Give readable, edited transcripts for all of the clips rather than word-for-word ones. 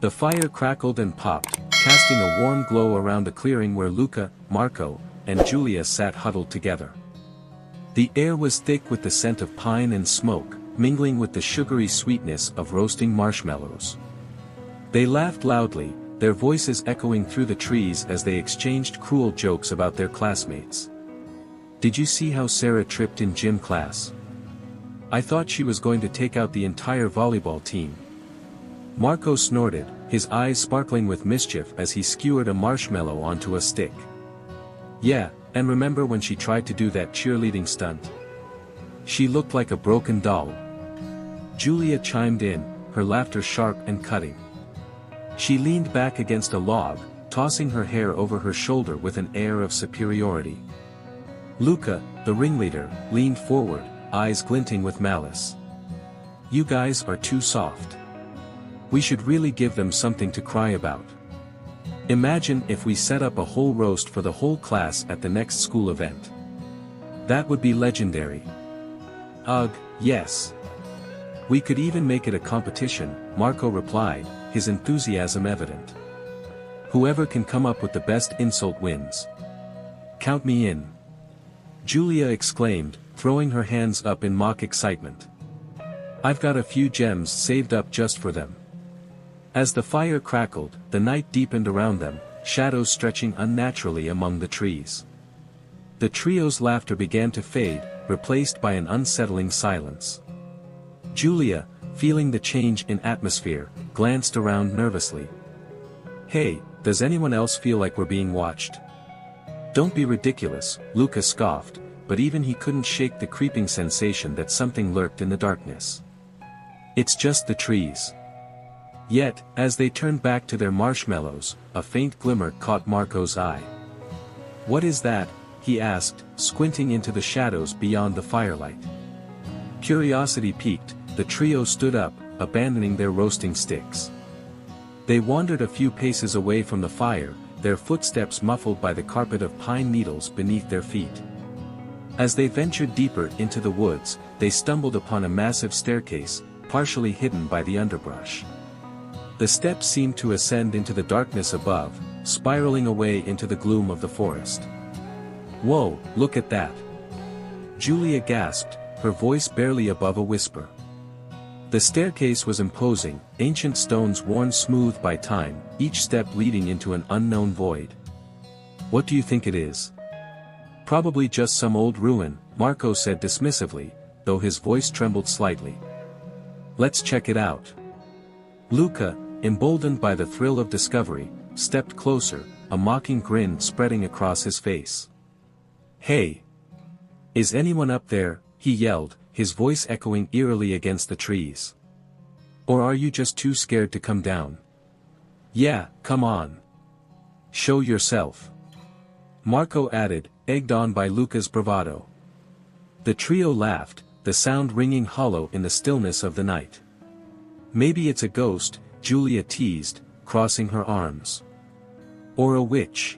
The fire crackled and popped, casting a warm glow around the clearing where Luca, Marco, and Julia sat huddled together. The air was thick with the scent of pine and smoke, mingling with the sugary sweetness of roasting marshmallows. They laughed loudly, their voices echoing through the trees as they exchanged cruel jokes about their classmates. "Did you see how Sarah tripped in gym class? I thought she was going to take out the entire volleyball team." Marco snorted, his eyes sparkling with mischief as he skewered a marshmallow onto a stick. "Yeah, and remember when she tried to do that cheerleading stunt? She looked like a broken doll." Julia chimed in, her laughter sharp and cutting. She leaned back against a log, tossing her hair over her shoulder with an air of superiority. Luca, the ringleader, leaned forward, eyes glinting with malice. "You guys are too soft. We should really give them something to cry about. Imagine if we set up a whole roast for the whole class at the next school event. That would be legendary." "Ugh, yes. We could even make it a competition," Marco replied, his enthusiasm evident. "Whoever can come up with the best insult wins. Count me in." Julia exclaimed, throwing her hands up in mock excitement. "I've got a few gems saved up just for them." As the fire crackled, the night deepened around them, shadows stretching unnaturally among the trees. The trio's laughter began to fade, replaced by an unsettling silence. Julia, feeling the change in atmosphere, glanced around nervously. "Hey, does anyone else feel like we're being watched?" "Don't be ridiculous," Luca scoffed, but even he couldn't shake the creeping sensation that something lurked in the darkness. "It's just the trees." Yet, as they turned back to their marshmallows, a faint glimmer caught Marco's eye. "What is that?" he asked, squinting into the shadows beyond the firelight. Curiosity piqued, the trio stood up, abandoning their roasting sticks. They wandered a few paces away from the fire, their footsteps muffled by the carpet of pine needles beneath their feet. As they ventured deeper into the woods, they stumbled upon a massive staircase, partially hidden by the underbrush. The steps seemed to ascend into the darkness above, spiraling away into the gloom of the forest. "Whoa, look at that!" Julia gasped, her voice barely above a whisper. The staircase was imposing, ancient stones worn smooth by time, each step leading into an unknown void. "What do you think it is?" "Probably just some old ruin," Marco said dismissively, though his voice trembled slightly. "Let's check it out." Luca, emboldened by the thrill of discovery, stepped closer, a mocking grin spreading across his face. "Hey! Is anyone up there?" he yelled, his voice echoing eerily against the trees. "Or are you just too scared to come down? Yeah, come on. Show yourself." Marco added, egged on by Luca's bravado. The trio laughed, the sound ringing hollow in the stillness of the night. "Maybe it's a ghost," Julia teased, crossing her arms. "Or a witch.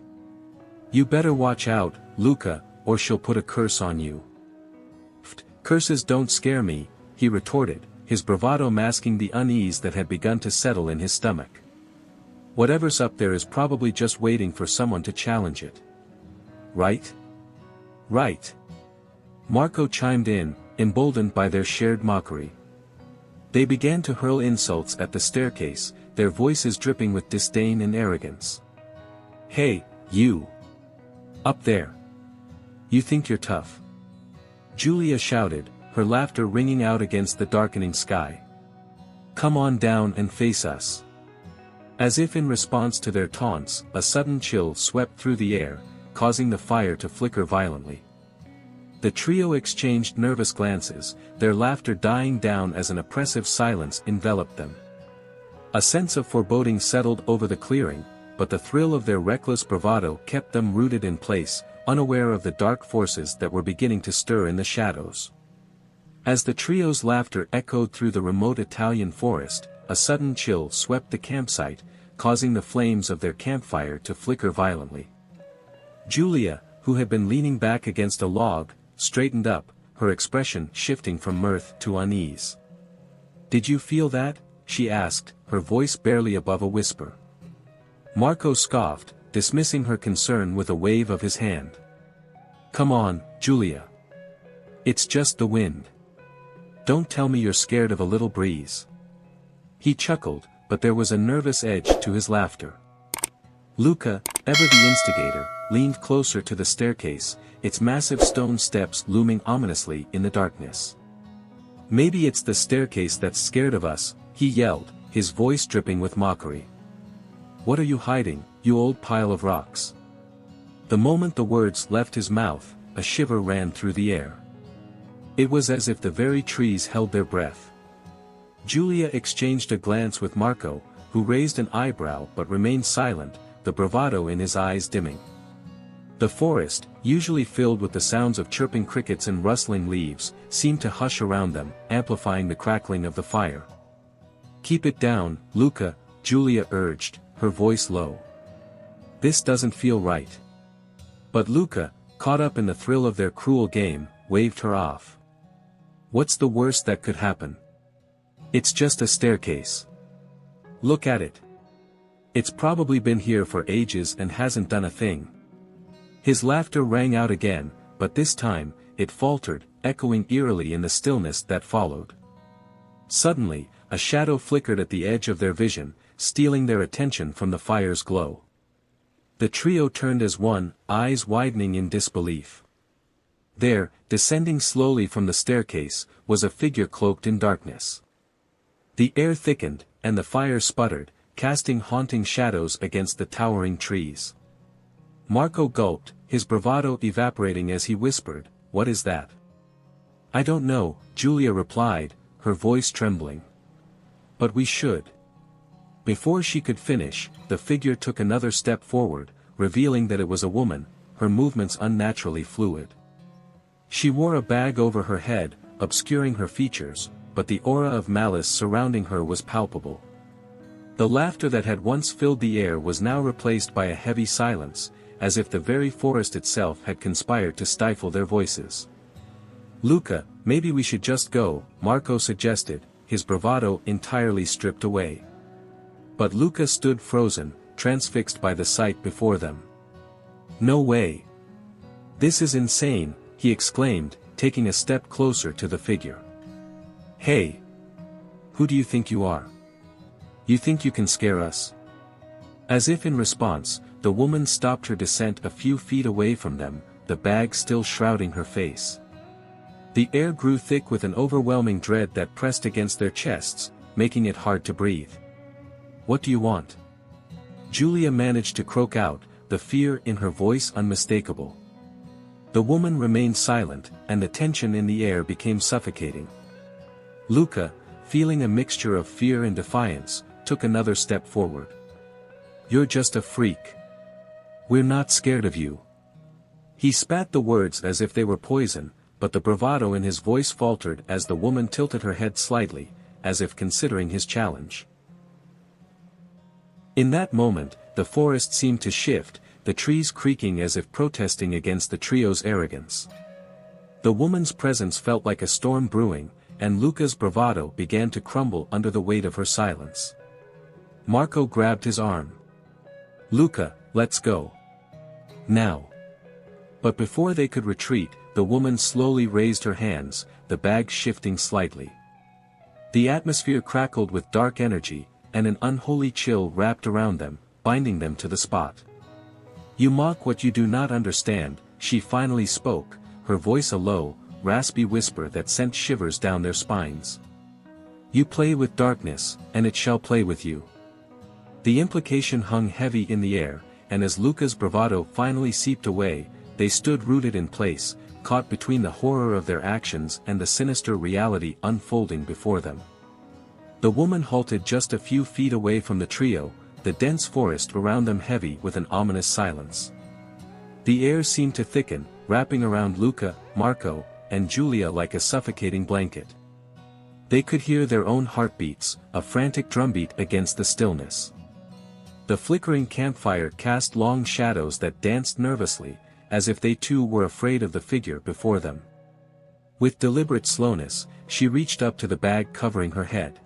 You better watch out, Luca, or she'll put a curse on you." "Curses don't scare me," he retorted, his bravado masking the unease that had begun to settle in his stomach. "Whatever's up there is probably just waiting for someone to challenge it. Right?" "Right." Marco chimed in, emboldened by their shared mockery. They began to hurl insults at the staircase, their voices dripping with disdain and arrogance. "Hey, you! Up there! You think you're tough?" Julia shouted, her laughter ringing out against the darkening sky. "Come on down and face us." As if in response to their taunts, a sudden chill swept through the air, causing the fire to flicker violently. The trio exchanged nervous glances, their laughter dying down as an oppressive silence enveloped them. A sense of foreboding settled over the clearing, but the thrill of their reckless bravado kept them rooted in place, unaware of the dark forces that were beginning to stir in the shadows. As the trio's laughter echoed through the remote Italian forest, a sudden chill swept the campsite, causing the flames of their campfire to flicker violently. Julia, who had been leaning back against a log, straightened up, her expression shifting from mirth to unease. "Did you feel that?" she asked, her voice barely above a whisper. Marco scoffed, dismissing her concern with a wave of his hand. "Come on, Julia. It's just the wind. Don't tell me you're scared of a little breeze." He chuckled, but there was a nervous edge to his laughter. Luca, ever the instigator, leaned closer to the staircase, its massive stone steps looming ominously in the darkness. "Maybe it's the staircase that's scared of us," he yelled, his voice dripping with mockery. "What are you hiding, you old pile of rocks?" The moment the words left his mouth, a shiver ran through the air. It was as if the very trees held their breath. Julia exchanged a glance with Marco, who raised an eyebrow but remained silent, the bravado in his eyes dimming. The forest, usually filled with the sounds of chirping crickets and rustling leaves, seemed to hush around them, amplifying the crackling of the fire. "Keep it down, Luca," Julia urged, her voice low. "This doesn't feel right." But Luca, caught up in the thrill of their cruel game, waved her off. "What's the worst that could happen? It's just a staircase. Look at it. It's probably been here for ages and hasn't done a thing." His laughter rang out again, but this time, it faltered, echoing eerily in the stillness that followed. Suddenly, a shadow flickered at the edge of their vision, stealing their attention from the fire's glow. The trio turned as one, eyes widening in disbelief. There, descending slowly from the staircase, was a figure cloaked in darkness. The air thickened, and the fire sputtered, casting haunting shadows against the towering trees. Marco gulped, his bravado evaporating as he whispered, "What is that?" "I don't know," Julia replied, her voice trembling. "But we should." Before she could finish, the figure took another step forward, revealing that it was a woman, her movements unnaturally fluid. She wore a bag over her head, obscuring her features, but the aura of malice surrounding her was palpable. The laughter that had once filled the air was now replaced by a heavy silence, as if the very forest itself had conspired to stifle their voices. "Luca, maybe we should just go," Marco suggested, his bravado entirely stripped away. But Luca stood frozen, transfixed by the sight before them. "No way. This is insane," he exclaimed, taking a step closer to the figure. "Hey! Who do you think you are? You think you can scare us?" As if in response, the woman stopped her descent a few feet away from them, the bag still shrouding her face. The air grew thick with an overwhelming dread that pressed against their chests, making it hard to breathe. "What do you want?" Julia managed to croak out, the fear in her voice unmistakable. The woman remained silent, and the tension in the air became suffocating. Luca, feeling a mixture of fear and defiance, took another step forward. "You're just a freak. We're not scared of you." He spat the words as if they were poison, but the bravado in his voice faltered as the woman tilted her head slightly, as if considering his challenge. In that moment, the forest seemed to shift, the trees creaking as if protesting against the trio's arrogance. The woman's presence felt like a storm brewing, and Luca's bravado began to crumble under the weight of her silence. Marco grabbed his arm. "Luca, let's go. Now." But before they could retreat, the woman slowly raised her hands, the bag shifting slightly. The atmosphere crackled with dark energy, and an unholy chill wrapped around them, binding them to the spot. "You mock what you do not understand," she finally spoke, her voice a low, raspy whisper that sent shivers down their spines. "You play with darkness, and it shall play with you." The implication hung heavy in the air, and as Luca's bravado finally seeped away, they stood rooted in place, caught between the horror of their actions and the sinister reality unfolding before them. The woman halted just a few feet away from the trio, the dense forest around them heavy with an ominous silence. The air seemed to thicken, wrapping around Luca, Marco, and Julia like a suffocating blanket. They could hear their own heartbeats, a frantic drumbeat against the stillness. The flickering campfire cast long shadows that danced nervously, as if they too were afraid of the figure before them. With deliberate slowness, she reached up to the bag covering her head.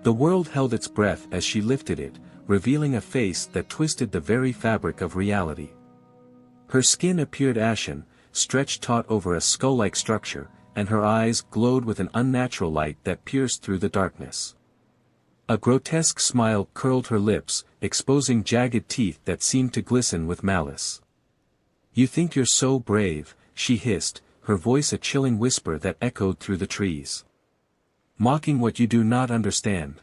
The world held its breath as she lifted it, revealing a face that twisted the very fabric of reality. Her skin appeared ashen, stretched taut over a skull-like structure, and her eyes glowed with an unnatural light that pierced through the darkness. A grotesque smile curled her lips, exposing jagged teeth that seemed to glisten with malice. "You think you're so brave," she hissed, her voice a chilling whisper that echoed through the trees. "Mocking what you do not understand.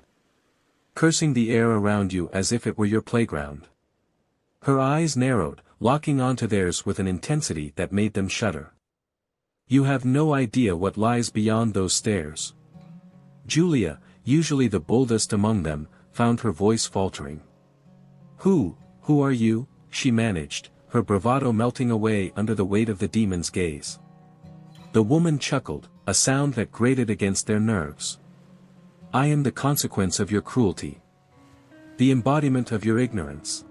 Cursing the air around you as if it were your playground." Her eyes narrowed, locking onto theirs with an intensity that made them shudder. "You have no idea what lies beyond those stairs." Julia, usually the boldest among them, found her voice faltering. Who are you?" she managed, her bravado melting away under the weight of the demon's gaze. The woman chuckled, a sound that grated against their nerves. "I am the consequence of your cruelty. The embodiment of your ignorance.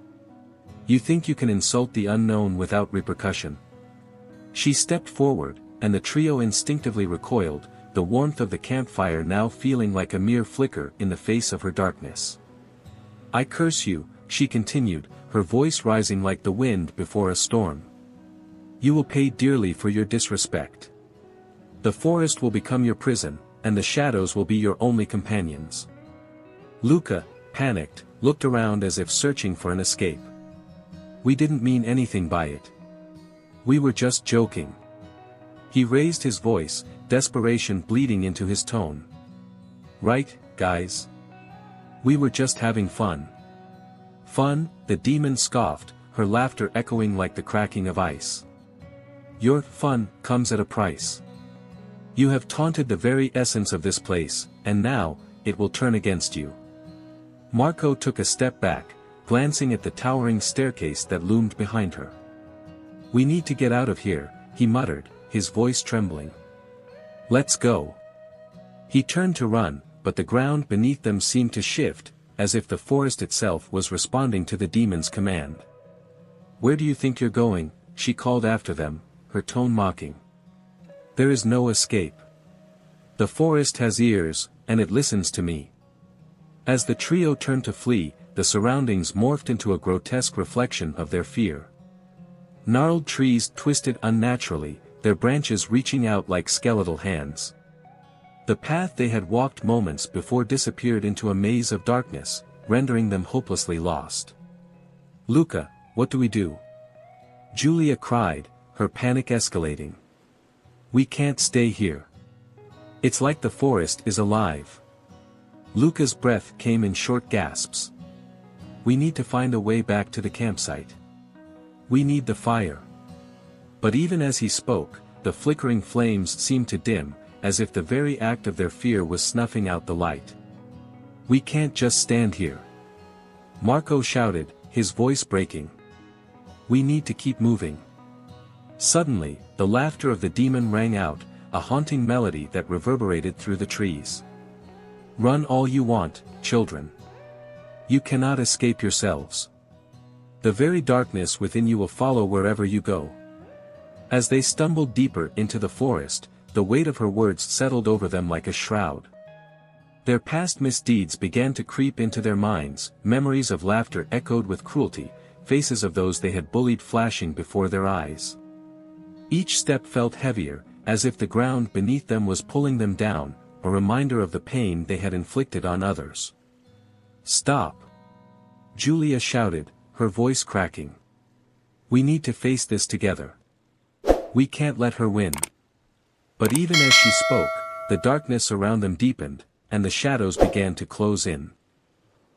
You think you can insult the unknown without repercussion." She stepped forward, and the trio instinctively recoiled, the warmth of the campfire now feeling like a mere flicker in the face of her darkness. "I curse you," she continued, her voice rising like the wind before a storm. "You will pay dearly for your disrespect. The forest will become your prison, and the shadows will be your only companions." Luca, panicked, looked around as if searching for an escape. "We didn't mean anything by it. We were just joking." He raised his voice, desperation bleeding into his tone. "Right, guys? We were just having fun." "Fun?" the demon scoffed, her laughter echoing like the cracking of ice. "Your fun comes at a price. You have taunted the very essence of this place, and now, it will turn against you." Marco took a step back, glancing at the towering staircase that loomed behind her. "We need to get out of here," he muttered, his voice trembling. "Let's go." He turned to run, but the ground beneath them seemed to shift, as if the forest itself was responding to the demon's command. "Where do you think you're going?" she called after them, her tone mocking. "There is no escape. The forest has ears, and it listens to me." As the trio turned to flee, the surroundings morphed into a grotesque reflection of their fear. Gnarled trees twisted unnaturally, their branches reaching out like skeletal hands. The path they had walked moments before disappeared into a maze of darkness, rendering them hopelessly lost. "Luca, what do we do?" Julia cried, her panic escalating. "We can't stay here. It's like the forest is alive." Luca's breath came in short gasps. "We need to find a way back to the campsite. We need the fire." But even as he spoke, the flickering flames seemed to dim, as if the very act of their fear was snuffing out the light. "We can't just stand here," Marco shouted, his voice breaking. "We need to keep moving." Suddenly, the laughter of the demon rang out, a haunting melody that reverberated through the trees. "Run all you want, children. You cannot escape yourselves. The very darkness within you will follow wherever you go." As they stumbled deeper into the forest, the weight of her words settled over them like a shroud. Their past misdeeds began to creep into their minds, memories of laughter echoed with cruelty, faces of those they had bullied flashing before their eyes. Each step felt heavier, as if the ground beneath them was pulling them down, a reminder of the pain they had inflicted on others. "Stop!" Julia shouted, her voice cracking. "We need to face this together. We can't let her win." But even as she spoke, the darkness around them deepened, and the shadows began to close in.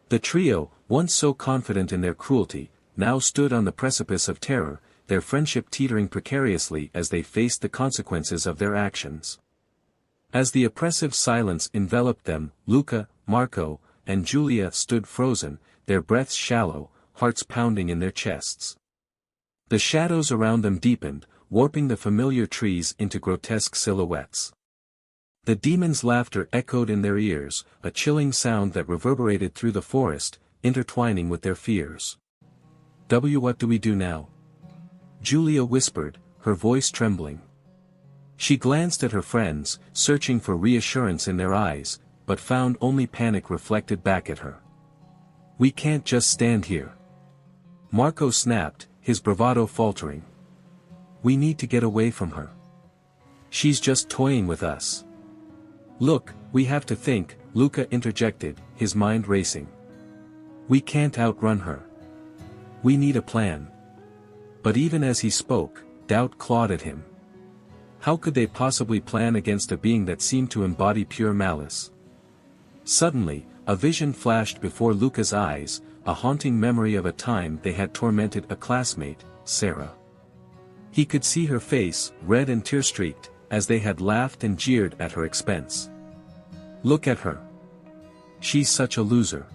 The trio, once so confident in their cruelty, now stood on the precipice of terror, their friendship teetering precariously as they faced the consequences of their actions. As the oppressive silence enveloped them, Luca, Marco, and Julia stood frozen, their breaths shallow, hearts pounding in their chests. The shadows around them deepened, warping the familiar trees into grotesque silhouettes. The demon's laughter echoed in their ears, a chilling sound that reverberated through the forest, intertwining with their fears. What do we do now?" Julia whispered, her voice trembling. She glanced at her friends, searching for reassurance in their eyes, but found only panic reflected back at her. "We can't just stand here," Marco snapped, his bravado faltering. "We need to get away from her. She's just toying with us." "Look, we have to think," Luca interjected, his mind racing. "We can't outrun her. We need a plan." But even as he spoke, doubt clawed at him. How could they possibly plan against a being that seemed to embody pure malice? Suddenly, a vision flashed before Luca's eyes, a haunting memory of a time they had tormented a classmate, Sarah. He could see her face, red and tear-streaked, as they had laughed and jeered at her expense. "Look at her. She's such a loser."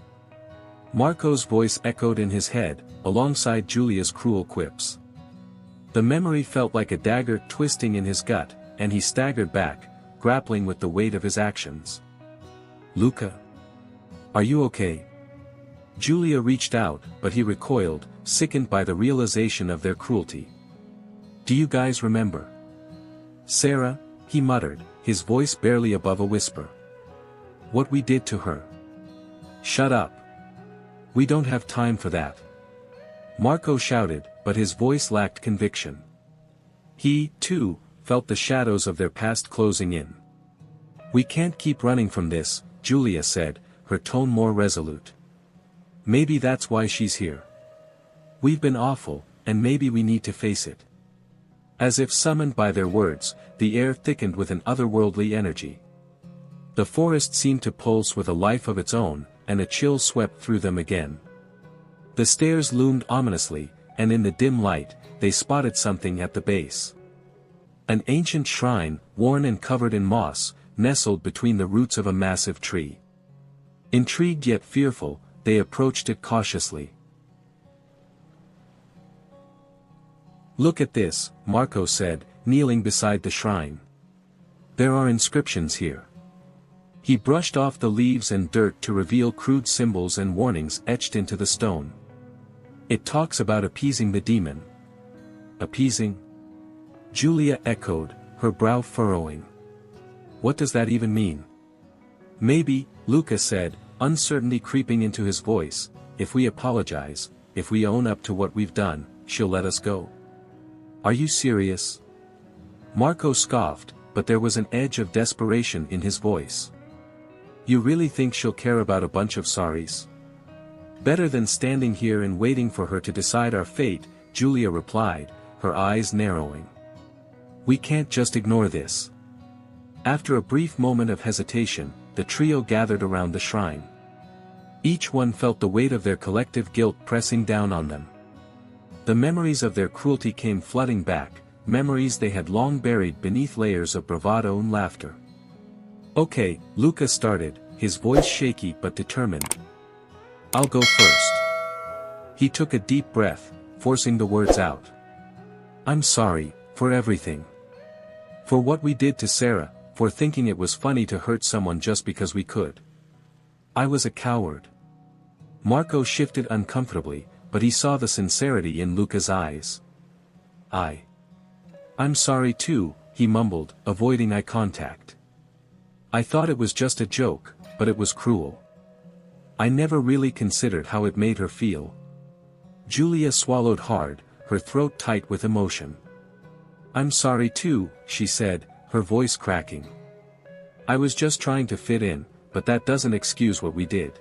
Marco's voice echoed in his head, alongside Julia's cruel quips. The memory felt like a dagger twisting in his gut, and he staggered back, grappling with the weight of his actions. "Luca? Are you okay?" Julia reached out, but he recoiled, sickened by the realization of their cruelty. "Do you guys remember Sarah?" he muttered, his voice barely above a whisper. "What we did to her?" "Shut up. We don't have time for that," Marco shouted, but his voice lacked conviction. He, too, felt the shadows of their past closing in. "We can't keep running from this," Julia said, her tone more resolute. "Maybe that's why she's here. We've been awful, and maybe we need to face it." As if summoned by their words, the air thickened with an otherworldly energy. The forest seemed to pulse with a life of its own, and a chill swept through them again. The stairs loomed ominously, and in the dim light, they spotted something at the base. An ancient shrine, worn and covered in moss, nestled between the roots of a massive tree. Intrigued yet fearful, they approached it cautiously. "Look at this," Marco said, kneeling beside the shrine. "There are inscriptions here." He brushed off the leaves and dirt to reveal crude symbols and warnings etched into the stone. "It talks about appeasing the demon." "Appeasing?" Julia echoed, her brow furrowing. "What does that even mean?" "Maybe," Luca said, uncertainty creeping into his voice, "if we apologize, if we own up to what we've done, she'll let us go." "Are you serious?" Marco scoffed, but there was an edge of desperation in his voice. "You really think she'll care about a bunch of sorries?" "Better than standing here and waiting for her to decide our fate," Julia replied, her eyes narrowing. "We can't just ignore this." After a brief moment of hesitation, the trio gathered around the shrine. Each one felt the weight of their collective guilt pressing down on them. The memories of their cruelty came flooding back, memories they had long buried beneath layers of bravado and laughter. "Okay," Luca started, his voice shaky but determined. "I'll go first." He took a deep breath, forcing the words out. "I'm sorry, for everything. For what we did to Sarah, for thinking it was funny to hurt someone just because we could. I was a coward." Marco shifted uncomfortably, but he saw the sincerity in Luca's eyes. I'm sorry too," he mumbled, avoiding eye contact. "I thought it was just a joke, but it was cruel. I never really considered how it made her feel." Julia swallowed hard, her throat tight with emotion. "I'm sorry too," she said, her voice cracking. "I was just trying to fit in, but that doesn't excuse what we did.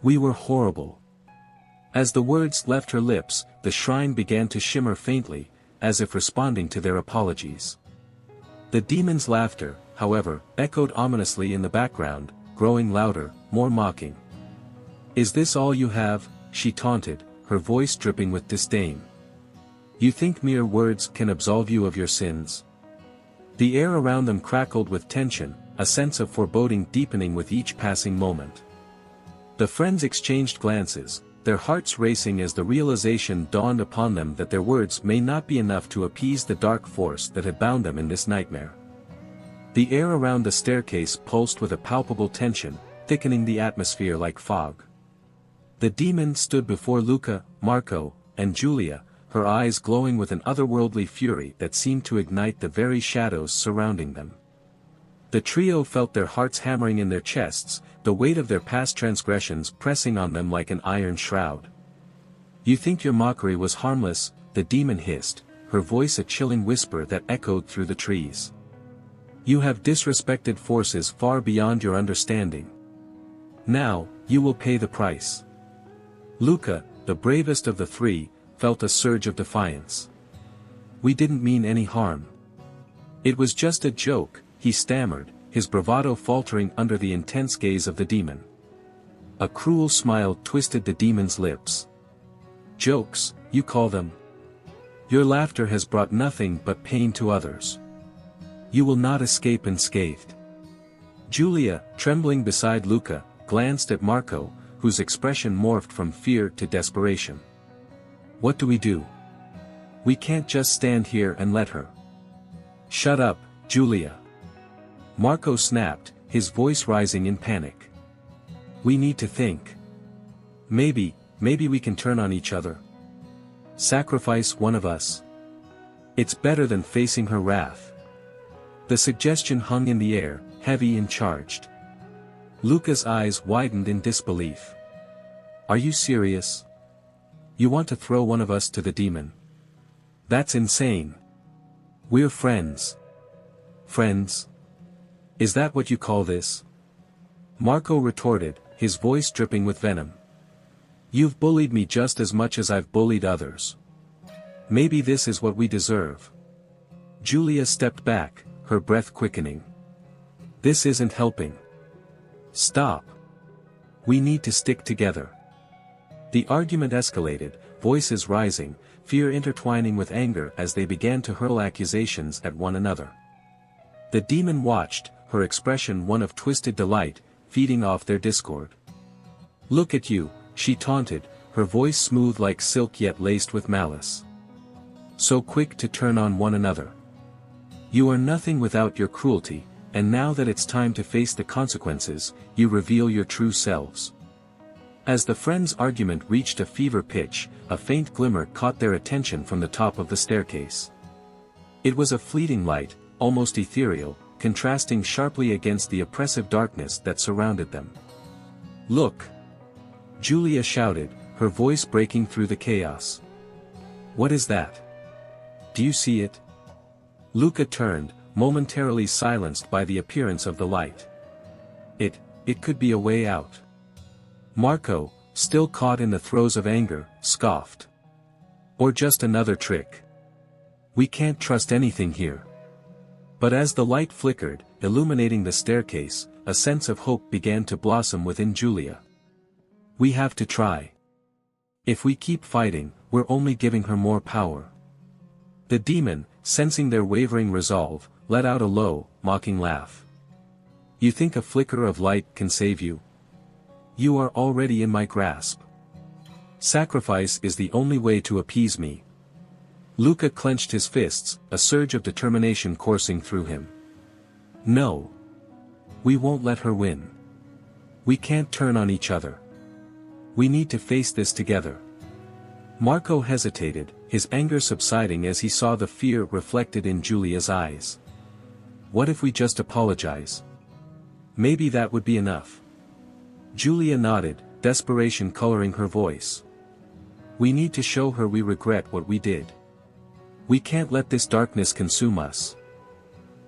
We were horrible." As the words left her lips, the shrine began to shimmer faintly, as if responding to their apologies. The demon's laughter, however, echoed ominously in the background, growing louder, more mocking. "Is this all you have?" she taunted, her voice dripping with disdain. "You think mere words can absolve you of your sins?" The air around them crackled with tension, a sense of foreboding deepening with each passing moment. The friends exchanged glances, their hearts racing as the realization dawned upon them that their words may not be enough to appease the dark force that had bound them in this nightmare. The air around the staircase pulsed with a palpable tension, thickening the atmosphere like fog. The demon stood before Luca, Marco, and Julia, her eyes glowing with an otherworldly fury that seemed to ignite the very shadows surrounding them. The trio felt their hearts hammering in their chests, the weight of their past transgressions pressing on them like an iron shroud. "You think your mockery was harmless," the demon hissed, her voice a chilling whisper that echoed through the trees. "You have disrespected forces far beyond your understanding. Now, you will pay the price." Luca, the bravest of the three, felt a surge of defiance. "We didn't mean any harm. It was just a joke," he stammered, his bravado faltering under the intense gaze of the demon. A cruel smile twisted the demon's lips. "Jokes, you call them? Your laughter has brought nothing but pain to others. You will not escape unscathed." Julia, trembling beside Luca, glanced at Marco, whose expression morphed from fear to desperation. "What do we do? We can't just stand here and let her." "Shut up, Julia." Marco snapped, his voice rising in panic. "We need to think. Maybe we can turn on each other. Sacrifice one of us. It's better than facing her wrath." The suggestion hung in the air, heavy and charged. Luca's eyes widened in disbelief. "Are you serious? You want to throw one of us to the demon? That's insane. We're friends." "Friends? Is that what you call this?" Marco retorted, his voice dripping with venom. "You've bullied me just as much as I've bullied others. Maybe this is what we deserve." Julia stepped back, her breath quickening. "This isn't helping. Stop. We need to stick together." The argument escalated, voices rising, fear intertwining with anger as they began to hurl accusations at one another. The demon watched, her expression one of twisted delight, feeding off their discord. "Look at you," she taunted, her voice smooth like silk yet laced with malice. "So quick to turn on one another. You are nothing without your cruelty, and now that it's time to face the consequences, you reveal your true selves." As the friends' argument reached a fever pitch, a faint glimmer caught their attention from the top of the staircase. It was a fleeting light, almost ethereal, contrasting sharply against the oppressive darkness that surrounded them. "Look!" Julia shouted, her voice breaking through the chaos. "What is that? Do you see it?" Luca turned, momentarily silenced by the appearance of the light. It could be a way out." Marco, still caught in the throes of anger, scoffed. "Or just another trick. We can't trust anything here." But as the light flickered, illuminating the staircase, a sense of hope began to blossom within Julia. "We have to try. If we keep fighting, we're only giving her more power." The demon, sensing their wavering resolve, let out a low, mocking laugh. "You think a flicker of light can save you? You are already in my grasp. Sacrifice is the only way to appease me." Luca clenched his fists, a surge of determination coursing through him. "No. We won't let her win. We can't turn on each other. We need to face this together." Marco hesitated, his anger subsiding as he saw the fear reflected in Julia's eyes. "What if we just apologize? Maybe that would be enough." Julia nodded, desperation coloring her voice. "We need to show her we regret what we did. We can't let this darkness consume us."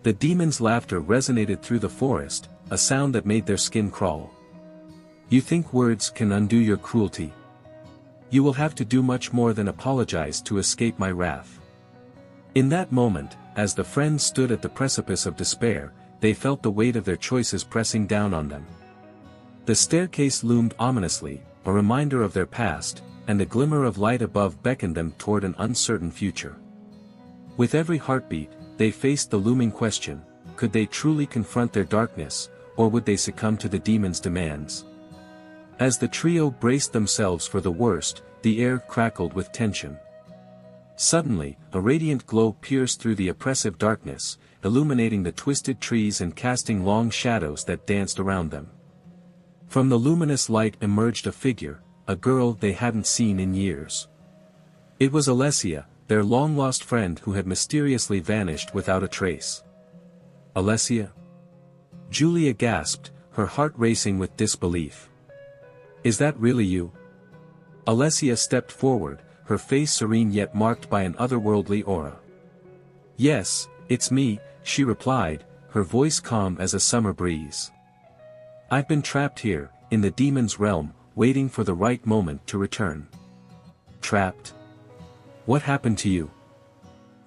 The demon's laughter resonated through the forest, a sound that made their skin crawl. "You think words can undo your cruelty? You will have to do much more than apologize to escape my wrath." In that moment, as the friends stood at the precipice of despair, they felt the weight of their choices pressing down on them. The staircase loomed ominously, a reminder of their past, and the glimmer of light above beckoned them toward an uncertain future. With every heartbeat, they faced the looming question: could they truly confront their darkness, or would they succumb to the demon's demands? As the trio braced themselves for the worst, the air crackled with tension. Suddenly, a radiant glow pierced through the oppressive darkness, illuminating the twisted trees and casting long shadows that danced around them. From the luminous light emerged a figure, a girl they hadn't seen in years. It was Alessia, their long-lost friend who had mysteriously vanished without a trace. "Alessia? Julia gasped, her heart racing with disbelief. Is that really you? Alessia stepped forward, her face serene yet marked by an otherworldly aura. Yes, it's me, she replied, her voice calm as a summer breeze. I've been trapped here, in the demon's realm, waiting for the right moment to return. Trapped? What happened to you?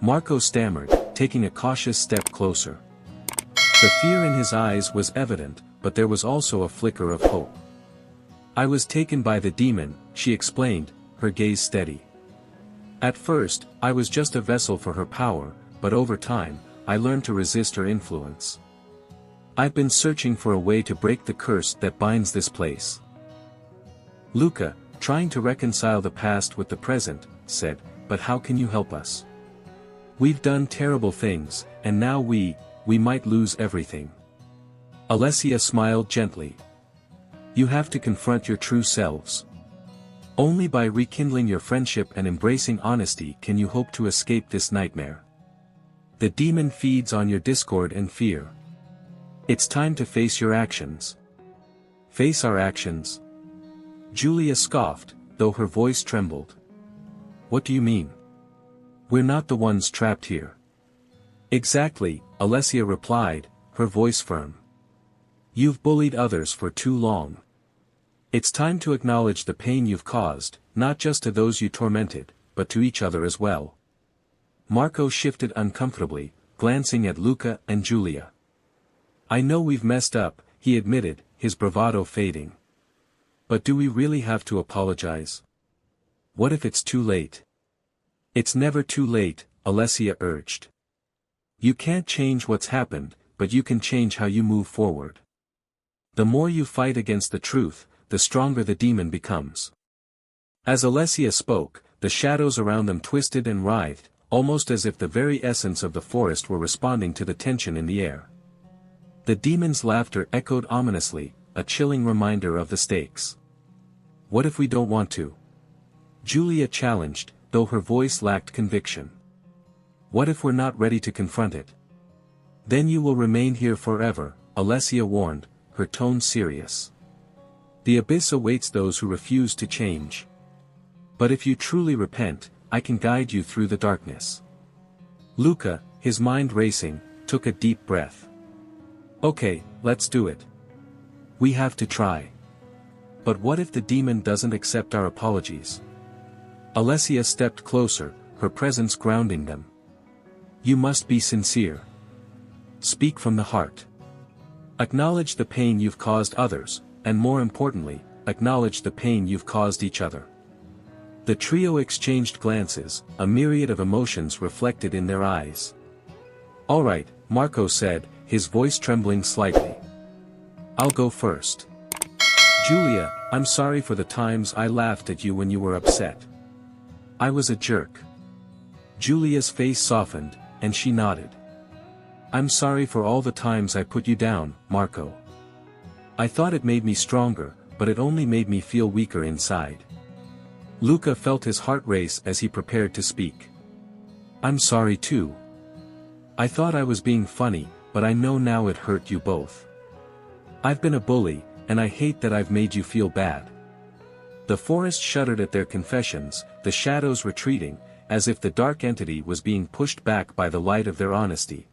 Marco stammered, taking a cautious step closer. The fear in his eyes was evident, but there was also a flicker of hope. I was taken by the demon, she explained, her gaze steady. At first, I was just a vessel for her power, but over time, I learned to resist her influence. I've been searching for a way to break the curse that binds this place. Luca, trying to reconcile the past with the present, said, but how can you help us? We've done terrible things, and now we might lose everything. Alessia smiled gently. You have to confront your true selves. Only by rekindling your friendship and embracing honesty can you hope to escape this nightmare. The demon feeds on your discord and fear. It's time to face your actions. Face our actions? Julia scoffed, though her voice trembled. What do you mean? We're not the ones trapped here. Exactly, Alessia replied, her voice firm. You've bullied others for too long. It's time to acknowledge the pain you've caused, not just to those you tormented, but to each other as well. Marco shifted uncomfortably, glancing at Luca and Julia. I know we've messed up, he admitted, his bravado fading. But do we really have to apologize? What if it's too late? It's never too late, Alessia urged. You can't change what's happened, but you can change how you move forward. The more you fight against the truth, the stronger the demon becomes. As Alessia spoke, the shadows around them twisted and writhed, almost as if the very essence of the forest were responding to the tension in the air. The demon's laughter echoed ominously, a chilling reminder of the stakes. What if we don't want to? Julia challenged, though her voice lacked conviction. What if we're not ready to confront it? Then you will remain here forever, Alessia warned, her tone serious. The abyss awaits those who refuse to change. But if you truly repent, I can guide you through the darkness. Luca, his mind racing, took a deep breath. Okay, let's do it. We have to try. But what if the demon doesn't accept our apologies? Alessia stepped closer, her presence grounding them. You must be sincere. Speak from the heart. Acknowledge the pain you've caused others, and more importantly, acknowledge the pain you've caused each other. The trio exchanged glances, a myriad of emotions reflected in their eyes. All right, Marco said, his voice trembling slightly. I'll go first. Julia, I'm sorry for the times I laughed at you when you were upset. I was a jerk. Julia's face softened, and she nodded. I'm sorry for all the times I put you down, Marco. I thought it made me stronger, but it only made me feel weaker inside. Luca felt his heart race as he prepared to speak. I'm sorry too. I thought I was being funny, but I know now it hurt you both. I've been a bully, and I hate that I've made you feel bad. The forest shuddered at their confessions, the shadows retreating, as if the dark entity was being pushed back by the light of their honesty.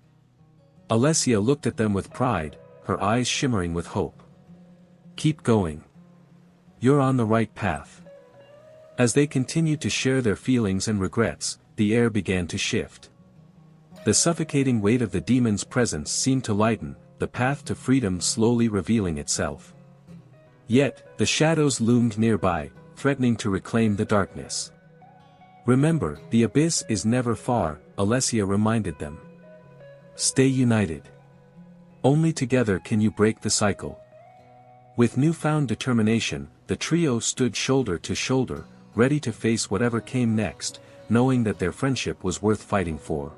Alessia looked at them with pride, her eyes shimmering with hope. Keep going. You're on the right path. As they continued to share their feelings and regrets, the air began to shift. The suffocating weight of the demon's presence seemed to lighten, the path to freedom slowly revealing itself. Yet, the shadows loomed nearby, threatening to reclaim the darkness. Remember, the abyss is never far, Alessia reminded them. Stay united. Only together can you break the cycle. With newfound determination, the trio stood shoulder to shoulder, ready to face whatever came next, knowing that their friendship was worth fighting for.